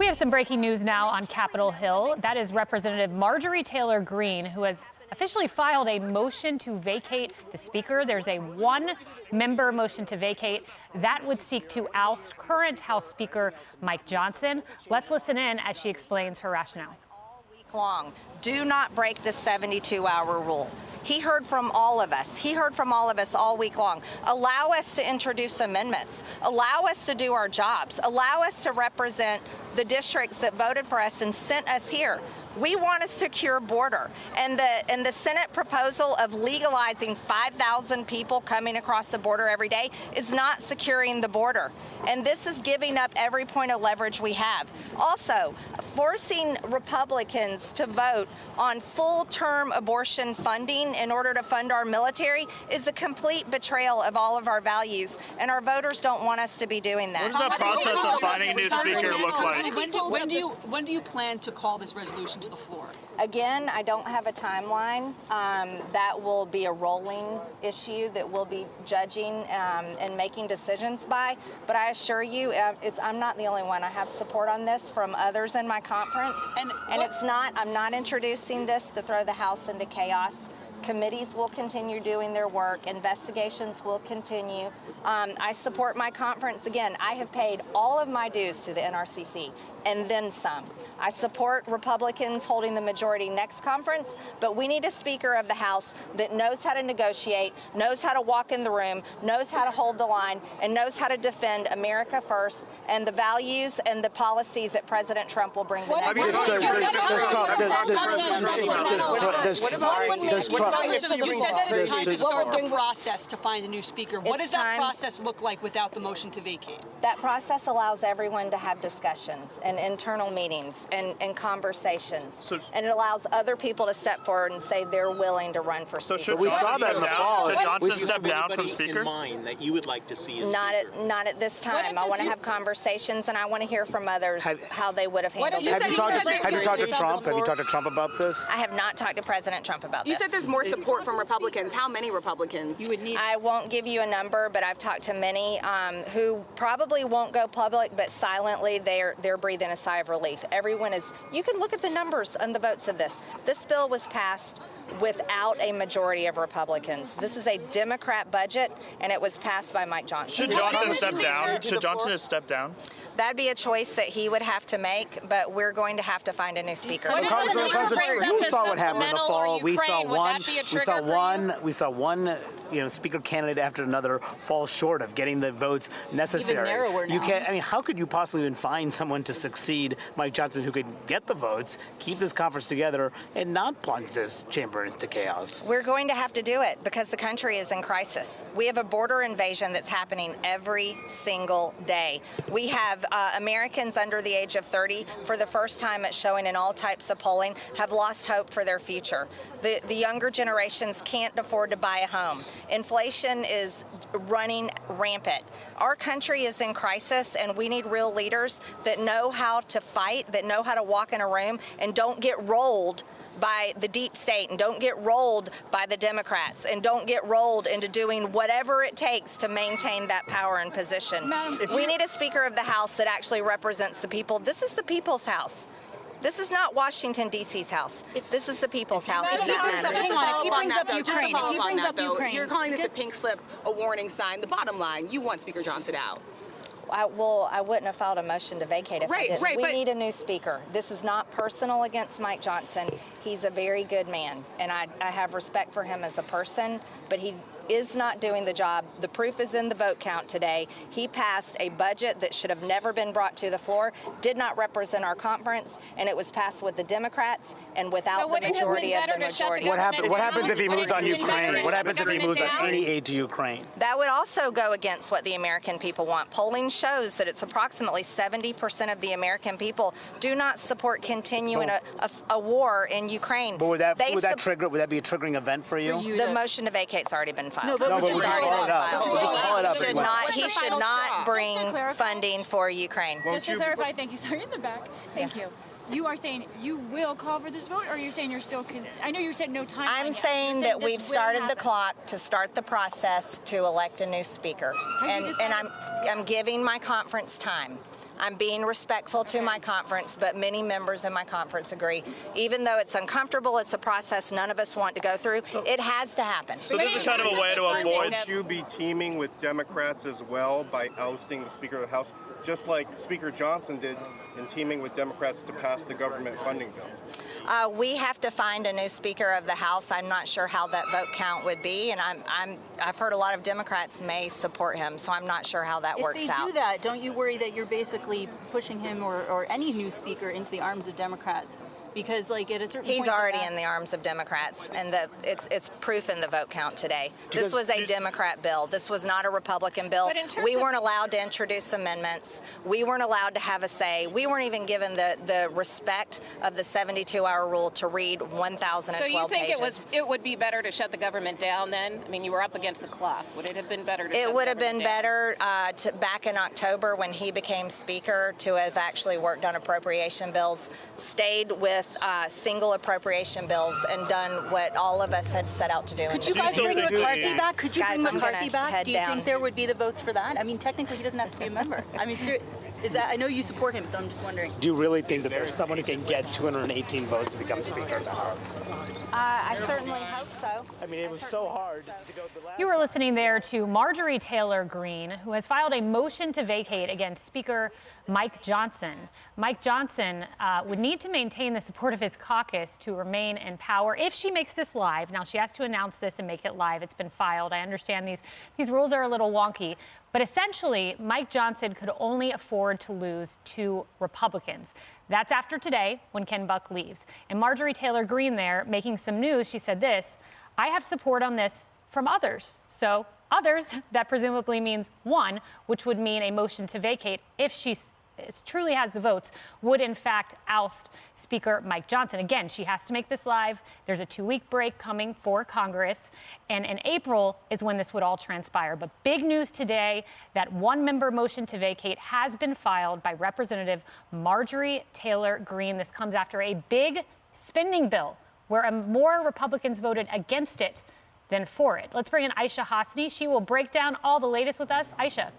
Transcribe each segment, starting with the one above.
We have some breaking news now on Capitol Hill. That is Representative Marjorie Taylor Greene, who has officially filed a motion to vacate the Speaker. There's a one-member motion to vacate that would seek to oust current House Speaker Mike Johnson. Let's listen in as she explains her rationale. All week long, do not break the 72-hour rule. He heard from all of us. He heard from all of us all week long. Allow us to introduce amendments. Allow us to do our jobs. Allow us to represent the districts that voted for us and sent us here. We want a secure border. And the Senate proposal of legalizing 5,000 people coming across the border every day is not securing the border. And this is giving up every point of leverage we have. Also, forcing Republicans to vote on full-term abortion funding in order to fund our military is a complete betrayal of all of our values. And our voters don't want us to be doing that. What does that process of finding a new speaker look like? When do you plan to call this resolution to the floor? Again, I don't have a timeline. That will be a rolling issue that we'll be judging and making decisions by. But I assure you, I'm not the only one. I have support on this from others in my conference. And I'm not introducing this to throw the House into chaos. Committees will continue doing their work. Investigations will continue. I support my conference. Again, I have paid all of my dues to the NRCC and then some. I support Republicans holding the majority next conference, but we need a Speaker of the House that knows how to negotiate, knows how to walk in the room, knows how to hold the line, and knows how to defend America first and the values and the policies that President Trump will bring to the next You said that it's time to start the process to find a new Speaker. What does that process look like without the motion to vacate? That process allows everyone to have discussions and internal meetings and conversations. And it allows other people to step forward and say they're willing to run for Speaker. So we saw that in the fall. Should Johnson step down from Speaker? In mind that you would like to see as Not at this time. I want to have conversations, and I want to hear from others how they would have handled it. Have you talked to Trump? Have you talked to Trump about this? I have not talked to President Trump about this. You said there's more support from Republicans. How many Republicans? I won't give you a number, but I've talked to many who probably won't go public, but silently they're breathing a sigh of relief. Everyone is. You can look at the numbers and the votes of this. This bill was passed without a majority of Republicans. This is a Democrat budget, and it was passed by Mike Johnson. Should Johnson step down? Should Johnson just step down? That'd be a choice that he would have to make, but we're going to have to find a new Speaker. We saw what happened in the fall. We saw one Speaker candidate after another fall short of getting the votes necessary. Even narrower now. You can't. I mean, how could you possibly even find someone to succeed Mike Johnson who could get the votes, keep this conference together, and not plunge this chamber into chaos? We're going to have to do it because the country is in crisis. We have a border invasion that's happening every single day. We have Americans under the age of 30, for the first time it's showing in all types of polling, have lost hope for their future. The younger generations can't afford to buy a home. Inflation is running rampant. Our country is in crisis, and we need real leaders that know how to fight, that know how to walk in a room and don't get rolled by the deep state and don't get rolled by the Democrats and don't get rolled into doing whatever it takes to maintain that power and position. We need a Speaker of the House that actually represents the people. This is the people's house. This is not Washington, D.C.'s house. This is the people's house. You're calling this a pink slip, a warning sign. The bottom line, you want Speaker Johnson out. I wouldn't have filed a motion to vacate if I didn't. We need a new Speaker. This is not personal against Mike Johnson. He's a very good man, and I have respect for him as a person, but he is not doing the job. The proof is in the vote count today. He passed a budget that should have never been brought to the floor, did not represent our conference, and it was passed with the Democrats and without the majority of the majority. What happens if he moves on Ukraine? What happens if he moves on any aid to Ukraine? That would also go against what the American people want. Polling shows that it's approximately 70% of the American people do not support continuing a war in Ukraine. But would that be a triggering event for you? The motion to vacate's already been filed. No, but it's already been filed. He should not bring funding for Ukraine. Just to clarify, thank you. Sorry, in the back. Thank you. You are saying you will call for this vote, or you're saying you're still? I know you said no time. I'm saying that we've started the clock to start the process to elect a new Speaker, and I'm giving my conference time. I'm being respectful to my conference, but many members in my conference agree. Even though it's uncomfortable, it's a process none of us want to go through. It has to happen. So this is kind of a way to avoid. Would you be teaming with Democrats as well by ousting the Speaker of the House, just like Speaker Johnson did in teaming with Democrats to pass the government funding bill? We have to find a new Speaker of the House. I'm not sure how that vote count would be, and I've heard a lot of Democrats may support him, so I'm not sure how that works out. If they do that, don't you worry that you're basically pushing him or any new Speaker into the arms of Democrats? Because, like, at a certain point... He's already in the arms of Democrats, and it's proof in the vote count today. This was a Democrat bill. This was not a Republican bill. We weren't allowed to introduce amendments. We weren't allowed to have a say. We weren't even given the respect of the 72-hour rule to read 1,012 pages. So you think it would be better to shut the government down then? I mean, you were up against the clock. Would it have been better to shut the government down? It would have been better back in October when he became Speaker to have actually worked on appropriation bills, stayed with single appropriation bills, and done what all of us had set out to do. Could you guys bring McCarthy back? Could you bring McCarthy back? Do you think there would be the votes for that? I mean, technically, he doesn't have to be a member. I mean, is that? I know you support him, so I'm just wondering. Do you really think that there's someone who can get 218 votes to become Speaker of the House? I certainly hope so. I mean, it was so hard to go the last... You were listening there to Marjorie Taylor Greene, who has filed a motion to vacate against Speaker Mike Johnson. Mike Johnson would need to maintain the support of his caucus to remain in power if she makes this live. Now, she has to announce this and make it live. It's been filed. I understand these rules are a little wonky. But essentially, Mike Johnson could only afford to lose 2 Republicans. That's after today, when Ken Buck leaves. And Marjorie Taylor Greene there making some news. She said this: I have support on this from others. So others, that presumably means one, which would mean a motion to vacate if she truly has the votes, would in fact oust Speaker Mike Johnson. Again, she has to make this live. There's a 2-week break coming for Congress, and in April is when this would all transpire. But big news today, that 1-member motion to vacate has been filed by Representative Marjorie Taylor Greene. This comes after a big spending bill where more Republicans voted against it than for it. Let's bring in Aishah Hasnie. She will break down all the latest with us. Aishah.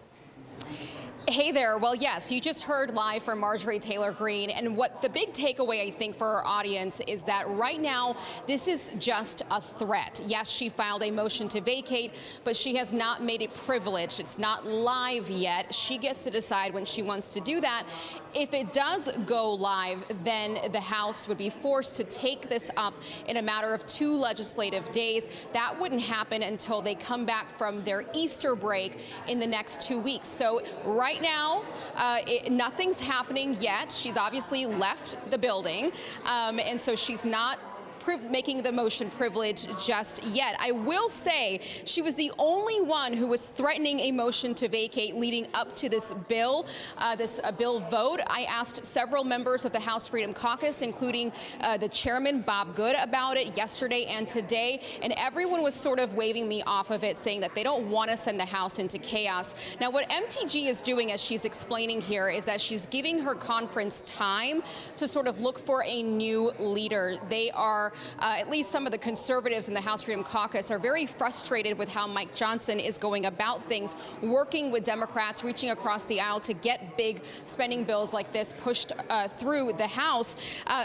Hey there. Well, yes, you just heard live from Marjorie Taylor Greene. And what the big takeaway, I think, for our audience is that right now, this is just a threat. Yes, she filed a motion to vacate, but she has not made it privileged. It's not live yet. She gets to decide when she wants to do that. If it does go live, then the House would be forced to take this up in a matter of 2 legislative days. That wouldn't happen until they come back from their Easter break in the next 2 weeks. So right now, nothing's happening yet. She's obviously left the building, and so she's not making the motion privileged just yet. I will say she was the only one who was threatening a motion to vacate leading up to this bill vote. I asked several members of the House Freedom Caucus, including the chairman, Bob Good, about it yesterday and today, and everyone was sort of waving me off of it, saying that they don't want to send the House into chaos. Now, what MTG is doing, as she's explaining here, is that she's giving her conference time to sort of look for a new leader. They are at least some of the conservatives in the House Freedom Caucus are very frustrated with how Mike Johnson is going about things, working with Democrats, reaching across the aisle to get big spending bills like this pushed through the House.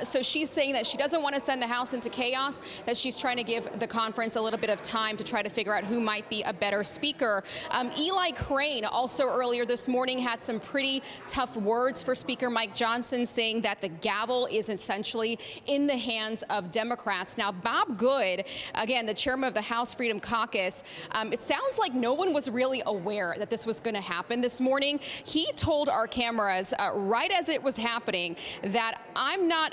So she's saying that she doesn't want to send the House into chaos, that she's trying to give the conference a little bit of time to try to figure out who might be a better speaker. Eli Crane also earlier this morning had some pretty tough words for Speaker Mike Johnson, saying that the gavel is essentially in the hands of Democrats. Now, Bob Good, again, the chairman of the House Freedom Caucus, it sounds like no one was really aware that this was going to happen this morning. He told our cameras right as it was happening that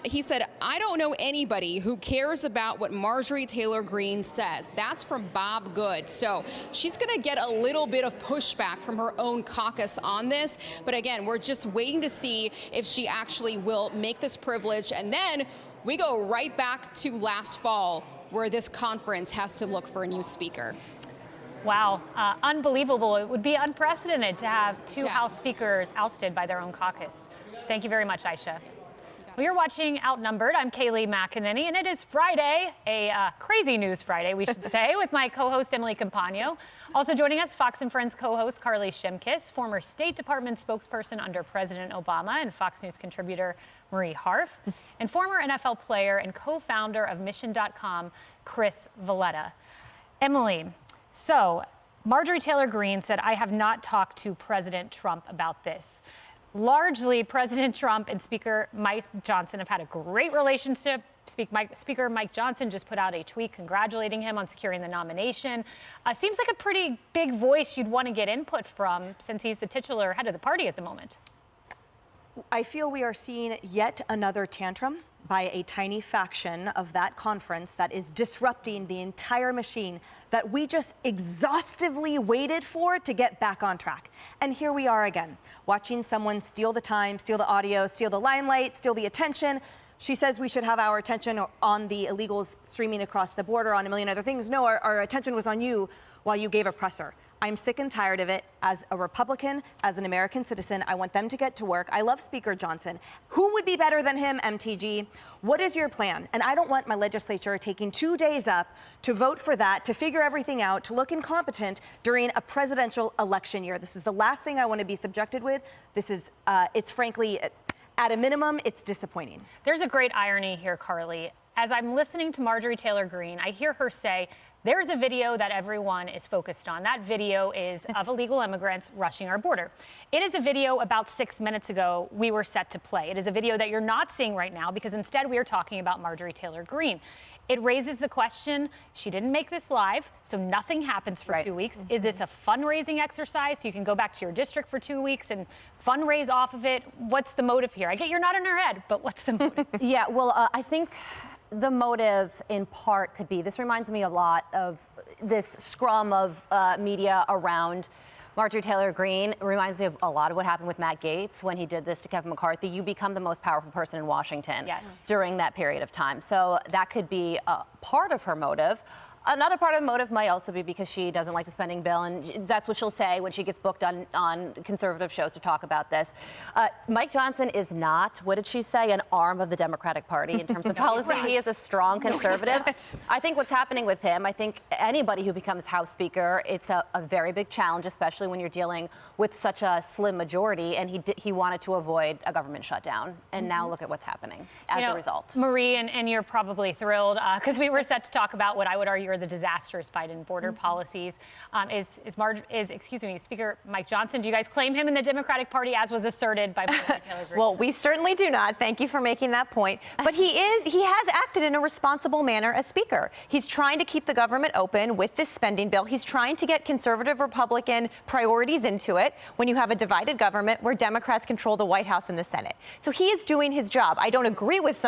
he said, I don't know anybody who cares about what Marjorie Taylor Greene says. That's from Bob Good. So she's going to get a little bit of pushback from her own caucus on this. But again, we're just waiting to see if she actually will make this privilege. And then we go right back to last fall, where this conference has to look for a new speaker. Wow, unbelievable. It would be unprecedented to have 2 House speakers ousted by their own caucus. Thank you very much, Aishah. Well, you're watching Outnumbered. I'm Kayleigh McEnany, and it is Friday, a crazy news Friday, we should say, with my co-host Emily Compagno. Also joining us, Fox & Friends co-host Carly Shimkus, former State Department spokesperson under President Obama and Fox News contributor Marie Harf, and former NFL player and co-founder of Mission.com, Chris Valletta. Emily, so Marjorie Taylor Greene said, "I have not talked to President Trump about this." Largely, President Trump and Speaker Mike Johnson have had a great relationship. Speaker Mike Johnson just put out a tweet congratulating him on securing the nomination. Seems like a pretty big voice you'd want to get input from since he's the titular head of the party at the moment. I feel we are seeing yet another tantrum by a tiny faction of that conference that is disrupting the entire machine that we just exhaustively waited for to get back on track. And here we are again, watching someone steal the time, steal the audio, steal the limelight, steal the attention. She says we should have our attention on the illegals streaming across the border, on a million other things. No, our attention was on you while you gave a presser. I'm sick and tired of it. As a Republican, as an American citizen, I want them to get to work. I love Speaker Johnson. Who would be better than him, MTG? What is your plan? And I don't want my legislature taking 2 days up to vote for that, to figure everything out, to look incompetent during a presidential election year. This is the last thing I want to be subjected with. This is, it's frankly, at a minimum, it's disappointing. There's a great irony here, Carly. As I'm listening to Marjorie Taylor Greene, I hear her say, there's a video that everyone is focused on. That video is of illegal immigrants rushing our border. It is a video about 6 minutes ago we were set to play. It is a video that you're not seeing right now because instead we are talking about Marjorie Taylor Greene. It raises the question, she didn't make this live, so nothing happens for 2 weeks. Is this a fundraising exercise so you can go back to your district for 2 weeks and fundraise off of it? What's the motive here? I get you're not in her head, but what's the motive? Yeah, well, I think the motive in part could be, this reminds me a lot of this scrum of media around Marjorie Taylor Greene. It reminds me of a lot of what happened with Matt Gaetz when he did this to Kevin McCarthy. You become the most powerful person in Washington during that period of time. So that could be a part of her motive. Another part of the motive might also be because she doesn't like the spending bill, and that's what she'll say when she gets booked on conservative shows to talk about this. Mike Johnson is not, what did she say, an arm of the Democratic Party in terms of policy. He is a strong conservative. I think what's happening with him, I think anybody who becomes House Speaker, it's a very big challenge, especially when you're dealing with such a slim majority, and he wanted to avoid a government shutdown. And now look at what's happening as a result. Marie, and you're probably thrilled because we were set to talk about what I would argue are the disastrous Biden border policies. Speaker Mike Johnson, do you guys claim him in the Democratic Party as was asserted by Marjorie Taylor Greene? Well, we certainly do not. Thank you for making that point. But he has acted in a responsible manner as Speaker. He's trying to keep the government open with this spending bill. He's trying to get conservative Republican priorities into it when you have a divided government where Democrats control the White House and the Senate. So he is doing his job. I don't agree with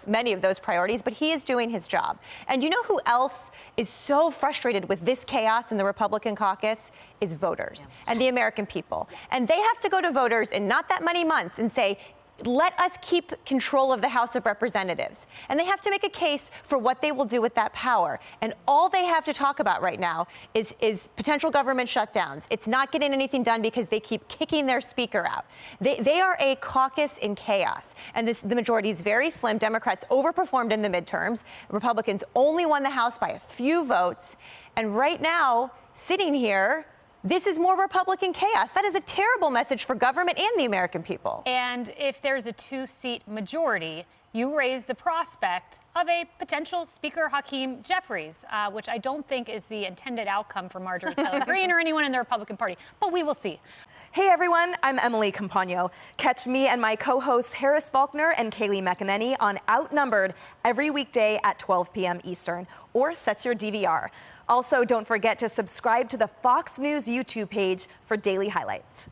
many of those priorities, but he is doing his job. And you know who else is so frustrated with this chaos in the Republican caucus is voters and the American people. And they have to go to voters in not that many months and say, let us keep control of the House of Representatives. And they have to make a case for what they will do with that power. And all they have to talk about right now is potential government shutdowns. It's not getting anything done because they keep kicking their speaker out. They are a caucus in chaos. And the majority is very slim. Democrats overperformed in the midterms. Republicans only won the House by a few votes. And right now, sitting here, this is more Republican chaos. That is a terrible message for government and the American people. And if there's a 2-seat majority, you raise the prospect of a potential Speaker Hakeem Jeffries, which I don't think is the intended outcome for Marjorie Taylor Greene or anyone in the Republican Party, but we will see. Hey everyone, I'm Emily Compagno. Catch me and my co-hosts Harris Faulkner and Kayleigh McEnany on Outnumbered every weekday at 12 p.m. Eastern, or set your DVR. Also, don't forget to subscribe to the Fox News YouTube page for daily highlights.